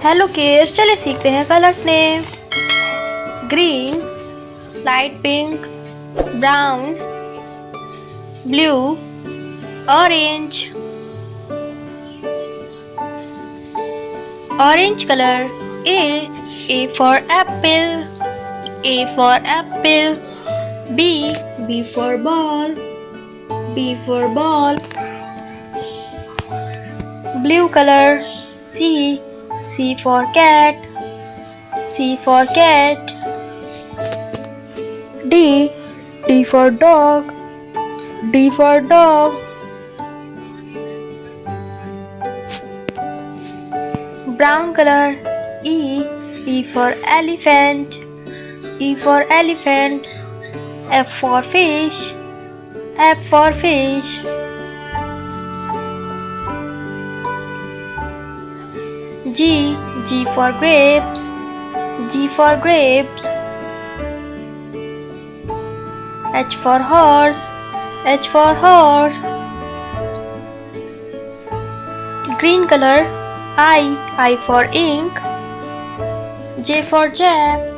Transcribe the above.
Hello kids, चलिए सीखते हैं colours name. Green, light pink, brown, blue, orange. Orange color. A for apple. A for apple. B for ball. B for ball. Blue color. C for cat. C for cat. D for dog. D for dog. Brown color. E for elephant. E for elephant. F for fish. F for fish. G for grapes. G for grapes. H for horse. H for horse. Green color. I for ink. J for jack.